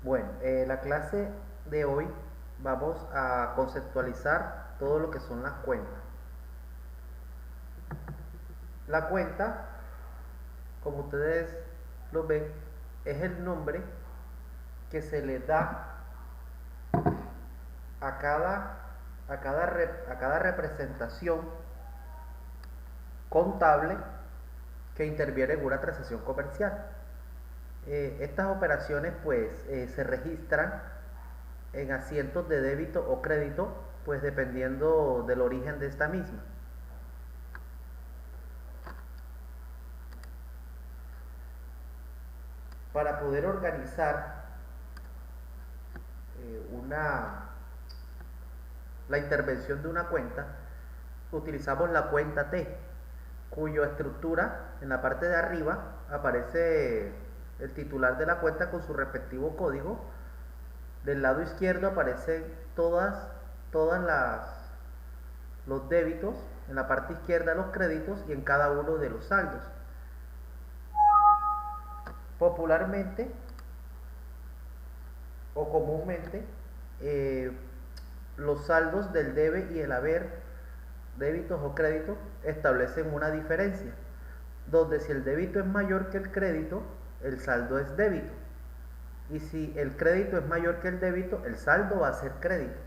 Bueno, la clase de hoy vamos a conceptualizar todo lo que son las cuentas. La cuenta, como ustedes lo ven, es el nombre que se le da a cada representación contable que interviene en una transacción comercial. Estas operaciones se registran en asientos de débito o crédito, pues dependiendo del origen de esta misma. Para poder organizar una la intervención de una cuenta, utilizamos la cuenta T, cuya estructura en la parte de arriba aparece el titular de la cuenta con su respectivo código. Del lado izquierdo aparecen todas los débitos, en la parte izquierda los créditos y en cada uno de los saldos. Popularmente o comúnmente, los saldos del debe y el haber, débitos o créditos, establecen una diferencia, donde si el débito es mayor que el crédito, el saldo es débito. Y si el crédito es mayor que el débito, el saldo va a ser crédito.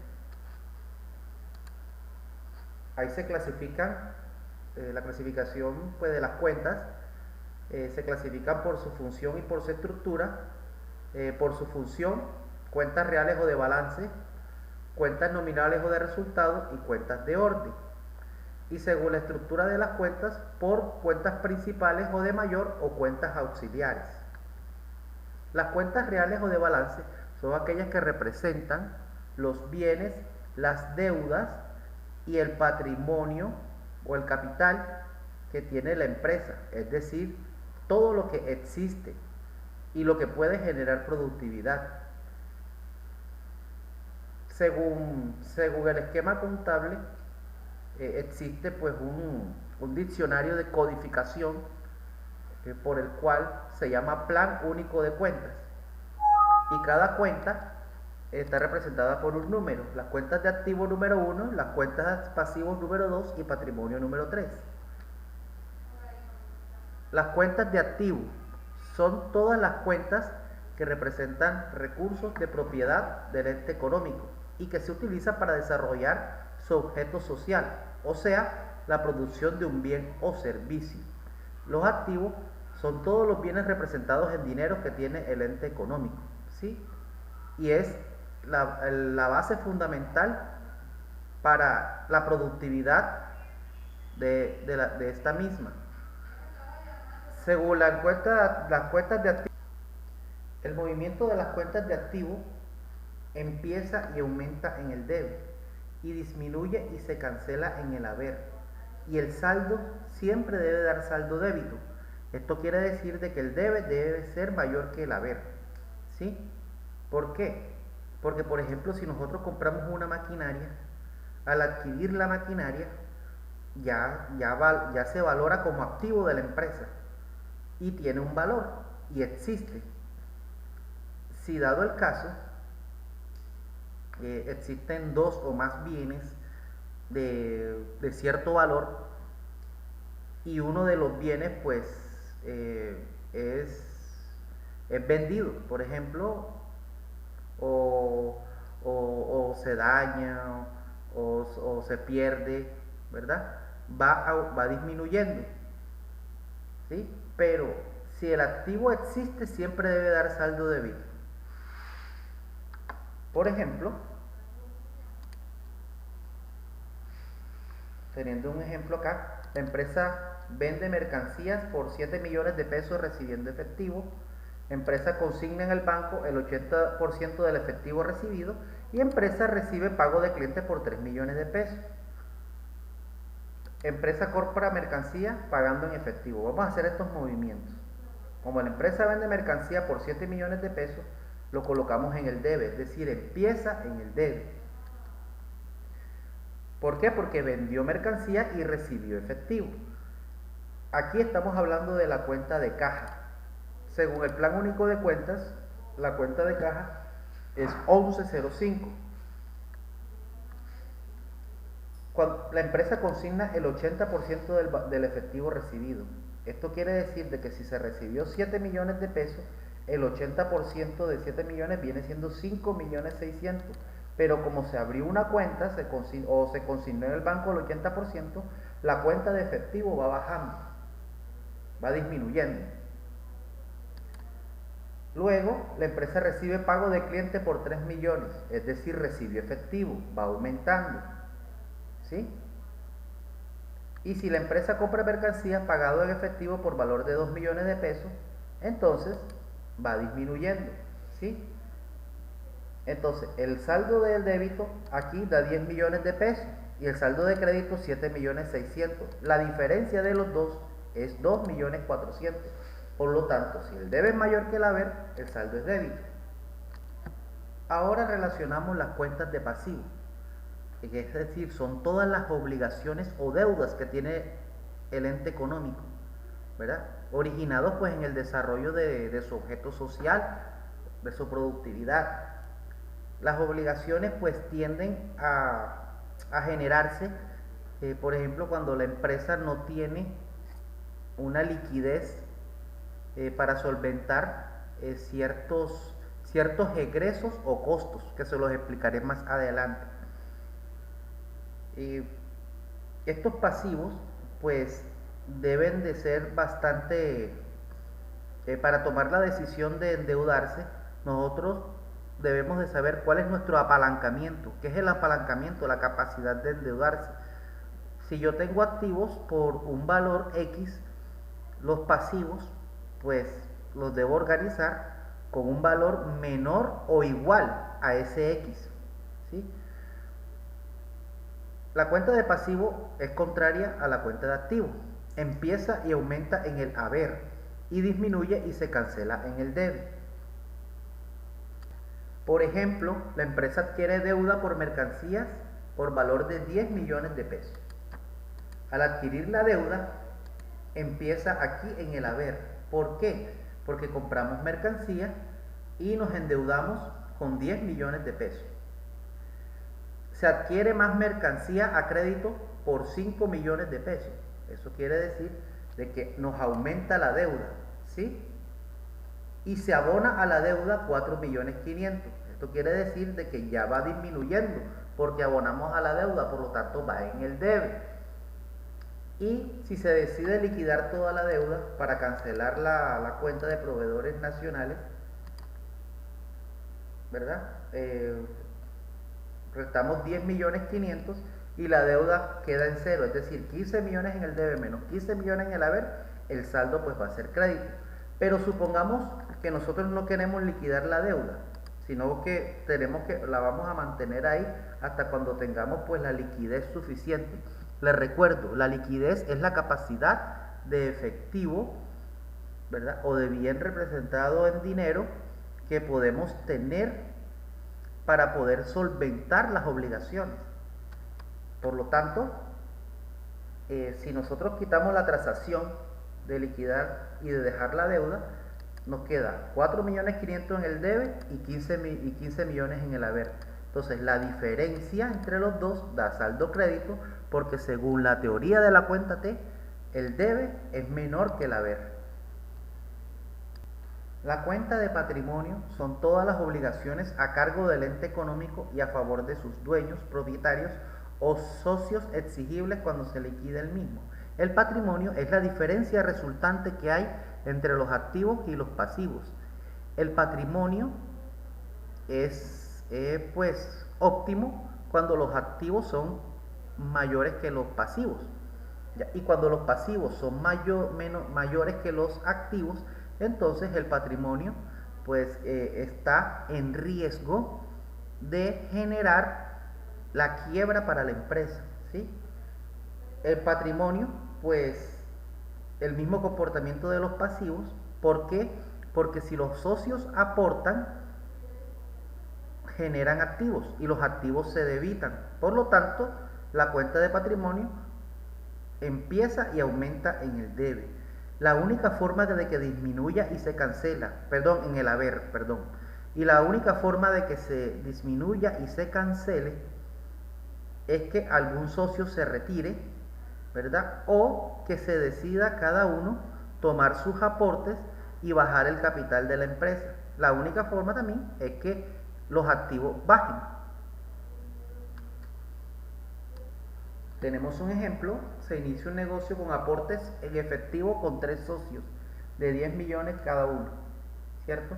Ahí se clasifican, la clasificación de las cuentas, se clasifican por su función y por su estructura. Por su función, cuentas reales o de balance, cuentas nominales o de resultados y cuentas de orden. Y según la estructura de las cuentas, por cuentas principales o de mayor o cuentas auxiliares. Las cuentas reales o de balance son aquellas que representan los bienes, las deudas y el patrimonio o el capital que tiene la empresa, es decir, todo lo que existe y lo que puede generar productividad. Según el esquema contable, existe un diccionario de codificación por el cual se llama Plan Único de Cuentas, y cada cuenta está representada por un número: las cuentas de activo número 1, las cuentas pasivos número 2 y patrimonio número 3. Las cuentas de activo son todas las cuentas que representan recursos de propiedad del ente económico y que se utilizan para desarrollar su objeto social, o sea, la producción de un bien o servicio. Los activos son todos los bienes representados en dinero que tiene el ente económico, ¿sí? Y es la base fundamental para la productividad de esta misma. Según las cuentas de activos, el movimiento de las cuentas de activo empieza y aumenta en el debe, y disminuye y se cancela en el haber. Y el saldo siempre debe dar saldo débito. Esto quiere decir de que el debe ser mayor que el haber, ¿sí? ¿Por qué? Porque, por ejemplo, si nosotros compramos una maquinaria, al adquirir la maquinaria ya se valora como activo de la empresa y tiene un valor y existe. Si dado el caso existen dos o más bienes de cierto valor, y uno de los bienes es vendido, por ejemplo, o se daña o se pierde, ¿verdad? Va disminuyendo, ¿sí? Pero si el activo existe, siempre debe dar saldo débito. Por ejemplo, teniendo un ejemplo acá, la empresa vende mercancías por 7 millones de pesos recibiendo efectivo. Empresa consigna en el banco el 80% del efectivo recibido, y empresa recibe pago de cliente por 3 millones de pesos. Empresa compra mercancía pagando en efectivo. Vamos a hacer estos movimientos. Como la empresa vende mercancía por 7 millones de pesos, lo colocamos en el debe, es decir, empieza en el debe. ¿Por qué? Porque vendió mercancía y recibió efectivo. Aquí estamos hablando de la cuenta de caja. Según el Plan Único de Cuentas, la cuenta de caja es 11.05. Cuando la empresa consigna el 80% del efectivo recibido. Esto quiere decir de que si se recibió 7 millones de pesos, el 80% de 7 millones viene siendo 5.600.000. Pero como se abrió una cuenta o se consignó en el banco el 80%, la cuenta de efectivo va bajando, va disminuyendo. Luego, la empresa recibe pago de cliente por 3 millones, es decir, recibió efectivo, va aumentando. ¿Sí? Y si la empresa compra mercancías pagado en efectivo por valor de 2 millones de pesos, entonces va disminuyendo. ¿Sí? Entonces, el saldo del débito aquí da 10 millones de pesos y el saldo de crédito 7.600.000. La diferencia de los dos es 2.400.000. Por lo tanto, si el debe es mayor que el haber, el saldo es débito. Ahora relacionamos las cuentas de pasivo. Es decir, son todas las obligaciones o deudas que tiene el ente económico, ¿verdad? Originados pues en el desarrollo de su objeto social, de su productividad. Las obligaciones pues tienden a generarse, por ejemplo, cuando la empresa no tiene una liquidez para solventar ciertos egresos o costos, que se los explicaré más adelante. Estos pasivos pues deben de ser bastante, para tomar la decisión de endeudarse, nosotros debemos de saber cuál es nuestro apalancamiento. ¿Qué es el apalancamiento? La capacidad de endeudarse. Si yo tengo activos por un valor X, los pasivos pues los debo organizar con un valor menor o igual a ese X. ¿Sí? La cuenta de pasivo es contraria a la cuenta de activo. Empieza y aumenta en el haber y disminuye y se cancela en el debe. Por ejemplo, la empresa adquiere deuda por mercancías por valor de 10 millones de pesos. Al adquirir la deuda, empieza aquí en el haber. ¿Por qué? Porque compramos mercancía y nos endeudamos con 10 millones de pesos. Se adquiere más mercancía a crédito por 5 millones de pesos. Eso quiere decir de que nos aumenta la deuda, ¿sí? Y se abona a la deuda 4.500.000. Esto quiere decir de que ya va disminuyendo porque abonamos a la deuda, por lo tanto va en el debe. Y si se decide liquidar toda la deuda para cancelar la cuenta de proveedores nacionales, ¿verdad? Restamos 10.500.000 y la deuda queda en cero, es decir, 15 millones en el debe menos 15 millones en el haber, el saldo pues va a ser crédito. Pero supongamos que nosotros no queremos liquidar la deuda, sino que la vamos a mantener ahí hasta cuando tengamos pues la liquidez suficiente. Les recuerdo, la liquidez es la capacidad de efectivo, ¿verdad? O de bien representado en dinero que podemos tener para poder solventar las obligaciones. Por lo tanto, si nosotros quitamos la transacción de liquidar y de dejar la deuda, nos queda 4.500.000 en el debe y 15 millones en el haber. Entonces la diferencia entre los dos da saldo crédito, porque según la teoría de la cuenta T, el debe es menor que el haber. La cuenta de patrimonio son todas las obligaciones a cargo del ente económico y a favor de sus dueños, propietarios o socios exigibles cuando se liquide el mismo. El patrimonio es la diferencia resultante que hay entre los activos y los pasivos. El patrimonio es pues óptimo cuando los activos son mayores que los pasivos. Y cuando los pasivos son mayores que los activos, entonces el patrimonio pues está en riesgo de generar la quiebra para la empresa, ¿sí? El patrimonio pues el mismo comportamiento de los pasivos. ¿Por qué? Porque si los socios aportan, generan activos y los activos se debitan. Por lo tanto, la cuenta de patrimonio empieza y aumenta en el debe. La única forma de que disminuya y se cancela, en el haber, Y la única forma de que se disminuya y se cancele es que algún socio se retire, ¿verdad? O que se decida cada uno tomar sus aportes y bajar el capital de la empresa. La única forma también es que los activos bajen. Tenemos un ejemplo: se inicia un negocio con aportes en efectivo con 3 socios de 10 millones cada uno, ¿cierto?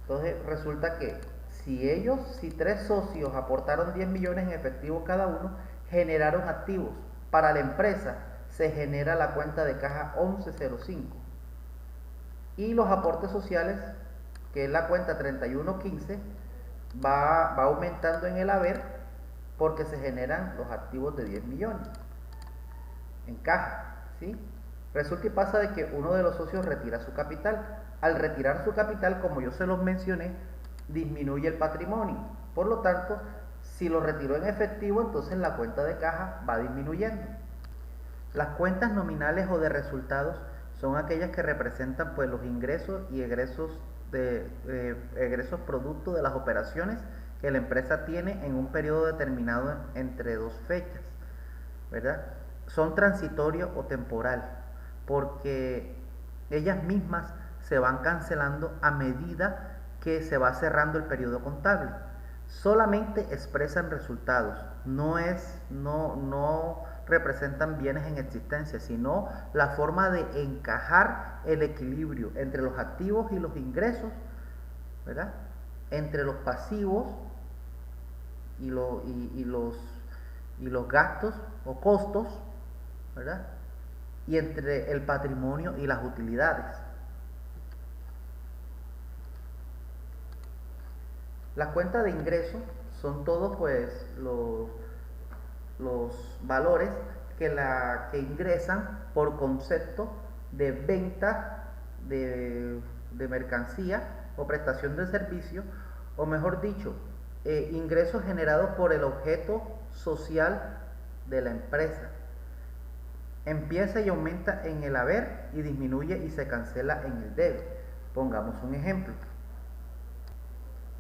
Entonces resulta que si 3 socios aportaron 10 millones en efectivo cada uno, generaron activos. Para la empresa se genera la cuenta de caja 1105. Y los aportes sociales, que es la cuenta 3115, va aumentando en el haber porque se generan los activos de 10 millones en caja, ¿sí? Resulta y pasa de que uno de los socios retira su capital. Al retirar su capital, como yo se los mencioné, disminuye el patrimonio. Por lo tanto, si lo retiró en efectivo, entonces la cuenta de caja va disminuyendo. Las cuentas nominales o de resultados son aquellas que representan pues los ingresos y egresos producto de las operaciones que la empresa tiene en un periodo determinado entre dos fechas, ¿verdad? Son transitorios o temporal, porque ellas mismas se van cancelando a medida que se va cerrando el periodo contable. Solamente expresan resultados, no representan bienes en existencia, sino la forma de encajar el equilibrio entre los activos y los ingresos, ¿verdad? Entre los pasivos y los gastos o costos, ¿verdad? Y entre el patrimonio y las utilidades. La cuenta de ingresos son todos pues los valores que ingresan por concepto de venta de mercancía o prestación de servicio, o mejor dicho, ingresos generados por el objeto social de la empresa. Empieza y aumenta en el haber y disminuye y se cancela en el debe. Pongamos un ejemplo: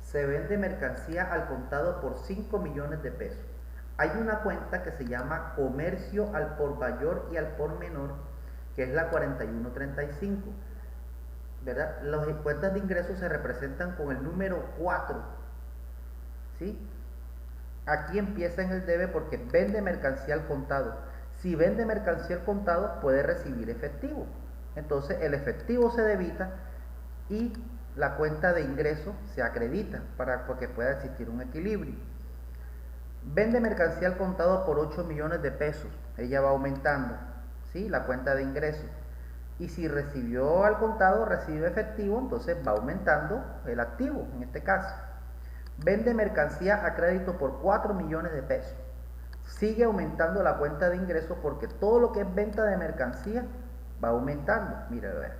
se vende mercancía al contado por 5 millones de pesos. Hay una cuenta que se llama comercio al por mayor y al por menor, que es la 4135, ¿verdad? Las cuentas de ingresos se representan con el número 4, ¿sí? Aquí empieza en el debe porque vende mercancía al contado. Si vende mercancía al contado, puede recibir efectivo. Entonces el efectivo se debita y la cuenta de ingresos se acredita porque pueda existir un equilibrio. Vende mercancía al contado por 8 millones de pesos. Ella va aumentando, ¿sí? La cuenta de ingresos. Y si recibió al contado, recibe efectivo, entonces va aumentando el activo, en este caso. Vende mercancía a crédito por 4 millones de pesos. Sigue aumentando la cuenta de ingresos porque todo lo que es venta de mercancía va aumentando. Mira, a ver.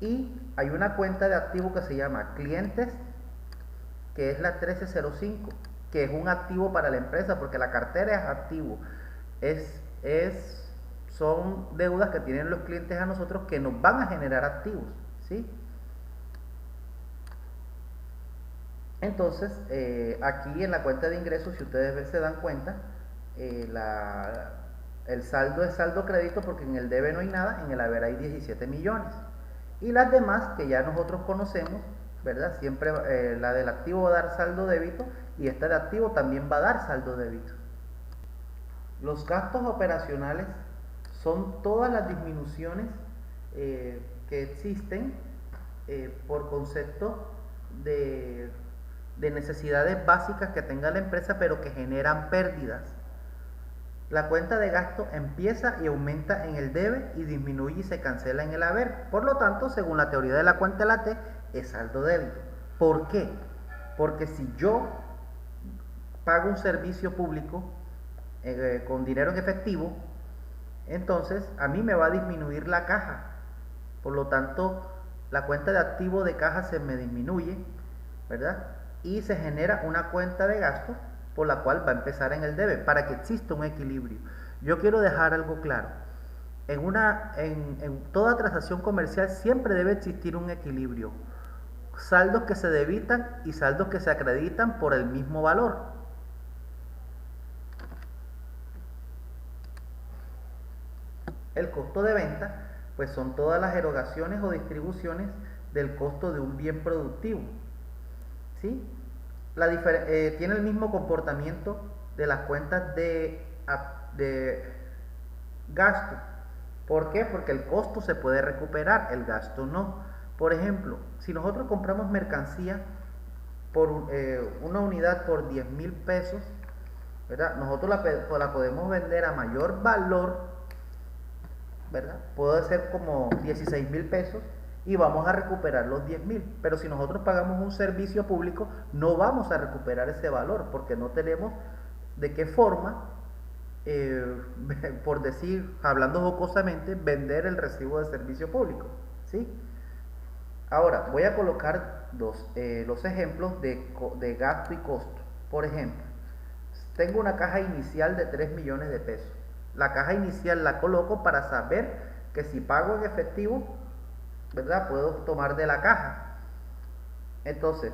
Y hay una cuenta de activo que se llama clientes, que es la 1305, que es un activo para la empresa porque la cartera es activo. Son deudas que tienen los clientes a nosotros que nos van a generar activos, ¿sí? Entonces, aquí en la cuenta de ingresos, si ustedes se dan cuenta, el saldo es saldo crédito porque en el debe no hay nada, en el haber hay 17 millones. Y las demás que ya nosotros conocemos, ¿verdad? Siempre la del activo va a dar saldo débito y esta de activo también va a dar saldo débito. Los gastos operacionales son todas las disminuciones que existen por concepto de necesidades básicas que tenga la empresa pero que generan pérdidas. La cuenta de gasto empieza y aumenta en el debe y disminuye y se cancela en el haber. Por lo tanto, según la teoría de la cuenta de la T, es saldo débito. ¿Por qué? Porque si yo pago un servicio público con dinero en efectivo, entonces a mí me va a disminuir la caja. Por lo tanto, la cuenta de activo de caja se me disminuye, ¿verdad? Y se genera una cuenta de gasto por la cual va a empezar en el debe, para que exista un equilibrio. Yo quiero dejar algo claro: en toda transacción comercial siempre debe existir un equilibrio. saldos que se debitan y saldos que se acreditan por el mismo valor. El costo de venta, pues son todas las erogaciones o distribuciones del costo de un bien productivo. ¿Sí? Tiene el mismo comportamiento de las cuentas de gasto. ¿Por qué? Porque el costo se puede recuperar, el gasto no. Por ejemplo, si nosotros compramos mercancía por una unidad por 10.000 pesos, ¿verdad? Nosotros la podemos vender a mayor valor, ¿verdad? Puede ser como 16.000 pesos y vamos a recuperar los 10.000. Pero si nosotros pagamos un servicio público, no vamos a recuperar ese valor porque no tenemos de qué forma, por decir, hablando jocosamente, vender el recibo de servicio público. ¿Sí? Ahora, voy a colocar los ejemplos de gasto y costo. Por ejemplo, tengo una caja inicial de 3 millones de pesos. La caja inicial la coloco para saber que si pago en efectivo, ¿verdad?, puedo tomar de la caja. Entonces,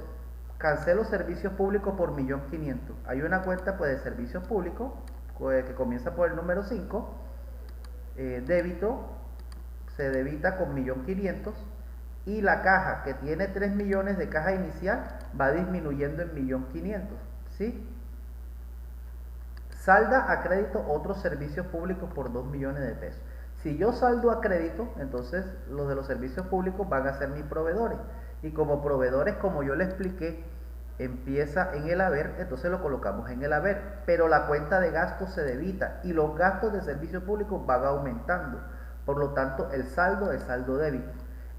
cancelo servicios públicos por 1.500.000. Hay una cuenta, pues, de servicios públicos que comienza por el número 5. Débito, se debita con 1.500.000. Y la caja que tiene 3 millones de caja inicial va disminuyendo en 1.500.000. ¿Sí? Salda a crédito otros servicios públicos por 2 millones de pesos. Si yo saldo a crédito, entonces los de los servicios públicos van a ser mis proveedores. Y como proveedores, como yo les expliqué, empieza en el haber, entonces lo colocamos en el haber. Pero la cuenta de gastos se debita y los gastos de servicios públicos van aumentando. Por lo tanto, el saldo es saldo débito.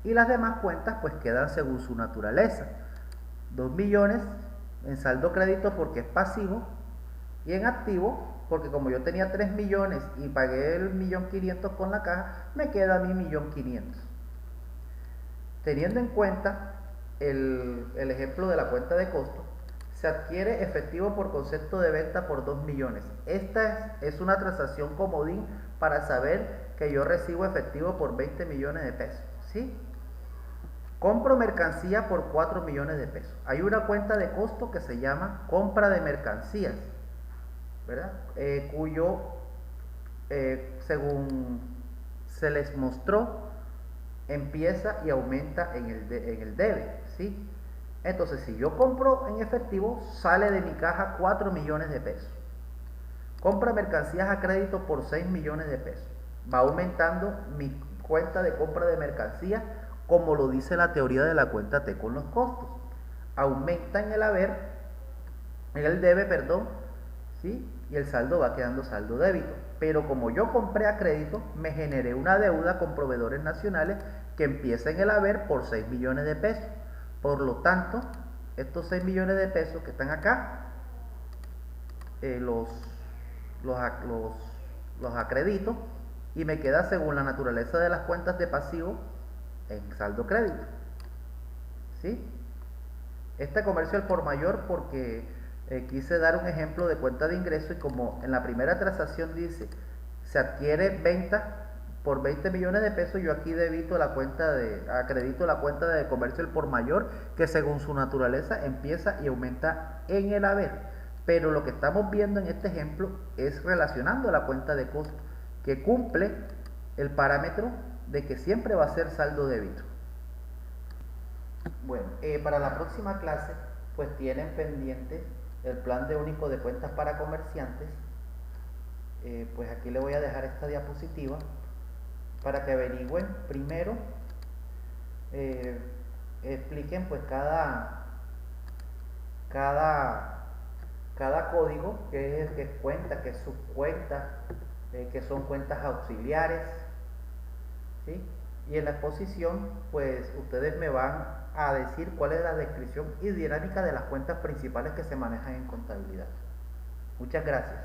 Y las demás cuentas pues quedan según su naturaleza. 2 millones en saldo crédito porque es pasivo, y en activo porque como yo tenía 3 millones y pagué el 1.500.000 con la caja, me queda mi 1.500.000. Teniendo en cuenta el ejemplo de la cuenta de costo, se adquiere efectivo por concepto de venta por 2 millones. Esta es una transacción comodín para saber que yo recibo efectivo por 20 millones de pesos. ¿Sí? Compro mercancía por 4 millones de pesos. Hay una cuenta de costo que se llama compra de mercancías, ¿verdad? Cuyo, según se les mostró, empieza y aumenta en el debe. ¿Sí? Entonces, si yo compro en efectivo, sale de mi caja 4 millones de pesos. Compra mercancías a crédito por 6 millones de pesos. Va aumentando mi cuenta de compra de mercancías, como lo dice la teoría de la cuenta T con los costos. Aumenta en el haber, en el debe, perdón, ¿sí? Y el saldo va quedando saldo débito. Pero como yo compré a crédito, me generé una deuda con proveedores nacionales que empieza en el haber por 6 millones de pesos. Por lo tanto, estos 6 millones de pesos que están acá, los acredito y me queda según la naturaleza de las cuentas de pasivo en saldo crédito. ¿Sí? Este comercio al por mayor porque quise dar un ejemplo de cuenta de ingreso, y como en la primera transacción dice se adquiere venta por 20 millones de pesos, yo aquí acredito la cuenta de comercio al por mayor, que según su naturaleza empieza y aumenta en el haber. Pero lo que estamos viendo en este ejemplo es relacionando la cuenta de costo, que cumple el parámetro de que siempre va a ser saldo débito. Bueno, para la próxima clase pues tienen pendiente el plan de único de cuentas para comerciantes. Pues aquí le voy a dejar esta diapositiva para que averigüen primero, expliquen pues cada código, que es cuenta, que es subcuenta, que son cuentas auxiliares. ¿Sí? Y en la exposición pues ustedes me van a decir cuál es la descripción y dinámica de las cuentas principales que se manejan en contabilidad. Muchas gracias.